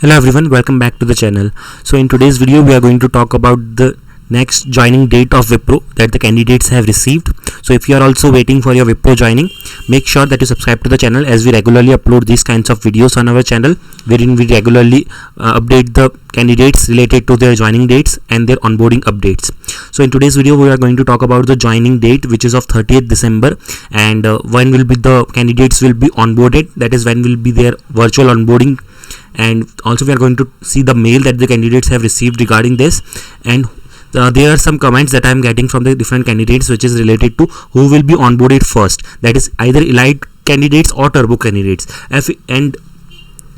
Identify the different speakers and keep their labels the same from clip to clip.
Speaker 1: Hello everyone, welcome back to the channel. So in today's video we are going to talk about the next joining date of Wipro that the candidates have received. So if you are also waiting for your Wipro joining, make sure that you subscribe to the channel, as we regularly upload these kinds of videos on our channel wherein we regularly update the candidates related to their joining dates and their onboarding updates. So in today's video we are going to talk about the joining date, which is of 30th December, and when will be the candidates will be onboarded, that is when will be their virtual onboarding. And also we are going to see the mail that the candidates have received regarding this, and there are some comments that I am getting from the different candidates which is related to who will be onboarded first, that is either elite candidates or turbo candidates, and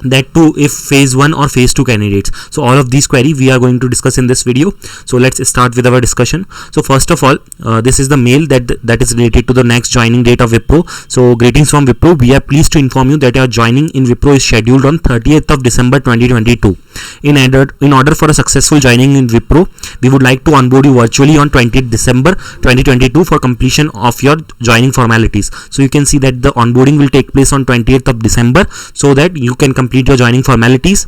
Speaker 1: that too if phase 1 or phase 2 candidates. So all of these query we are going to discuss in this video. So let's start with our discussion. So first of all, this is the mail that is related to the next joining date of Wipro. So greetings from Wipro. We are pleased to inform you that your joining in Wipro is scheduled on 30th of December 2022. In order for a successful joining in Wipro, we would like to onboard you virtually on 20th December 2022 for completion of your joining formalities. So you can see that the onboarding will take place on 20th of December so that you can complete your joining formalities.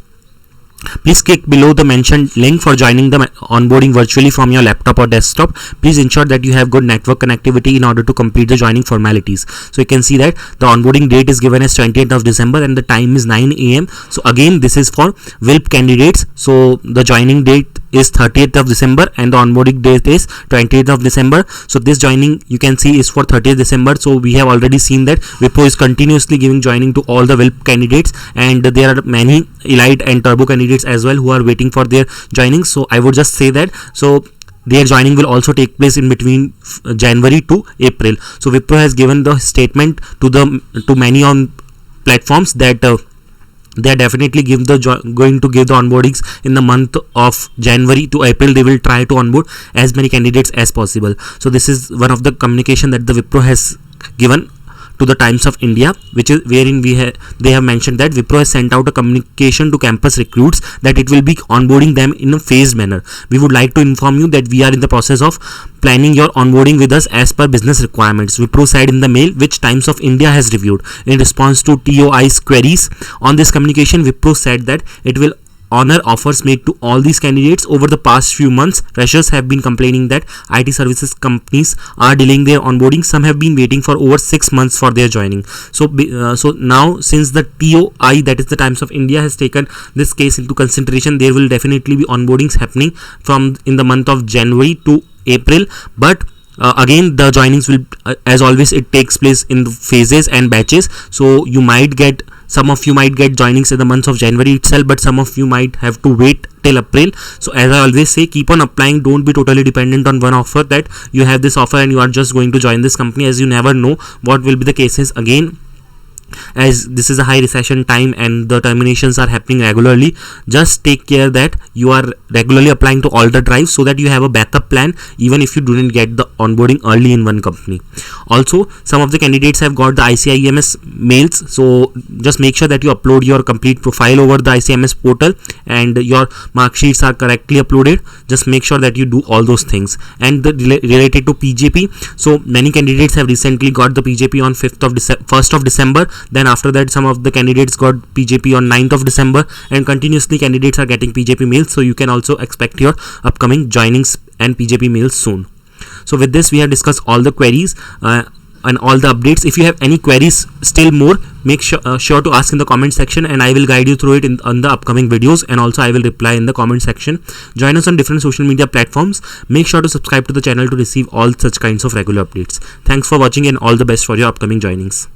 Speaker 1: Please click below the mentioned link for joining the onboarding virtually from your laptop or desktop. Please ensure that you have good network connectivity in order to complete the joining formalities. So you can see that the onboarding date is given as 20th of December and the time is 9 AM. So again, this is for WILP candidates. So the joining date is 30th of December and the onboarding date is 20th of December. So this joining you can see is for 30th December. So we have already seen that Wipro is continuously giving joining to all the WILP candidates, and there are many elite and turbo candidates as well who are waiting for their joining. So I would just say that their joining will also take place in between January to April. So Wipro has given the statement to many on platforms that they are definitely going to give the onboardings in the month of January to April. They will try to onboard as many candidates as possible. So this is one of the communication that the Wipro has given to the Times of India, which is wherein they have mentioned that Wipro has sent out a communication to campus recruits that it will be onboarding them in a phased manner. We would like to inform you that we are in the process of planning your onboarding with us as per business requirements, Wipro said in the mail, which Times of India has reviewed. In response to TOI's queries on this communication, Wipro said that it will honor offers made to all these candidates. Over the past few months, freshers have been complaining that IT services companies are delaying their onboarding. Some have been waiting for over 6 months for their joining. So now, since the TOI, that is the Times of India, has taken this case into consideration, there will definitely be onboardings happening from in the month of January to April. But again, the joinings will, as always, it takes place in the phases and batches. So some of you might get joinings in the month of January itself, but some of you might have to wait till April. So as I always say, keep on applying. Don't be totally dependent on one offer, that you have this offer and you are just going to join this company, as you never know what will be the cases. Again, as this is a high recession time and the terminations are happening regularly, just take care that you are regularly applying to all the drives so that you have a backup plan even if you didn't get the onboarding early in one company. Also, some of the candidates have got the ICIMS mails, so just make sure that you upload your complete profile over the ICIMS portal and your mark sheets are correctly uploaded. Just make sure that you do all those things. And related to PJP, so many candidates have recently got the PJP on 1st of December. Then after that, some of the candidates got PJP on 9th of December, and continuously candidates are getting PJP mails. So you can also expect your upcoming joinings and PJP mails soon. So with this, we have discussed all the queries and all the updates. If you have any queries still more, make sure to ask in the comment section, and I will guide you through it on the upcoming videos, and also I will reply in the comment section. Join us on different social media platforms. Make sure to subscribe to the channel to receive all such kinds of regular updates. Thanks for watching and all the best for your upcoming joinings.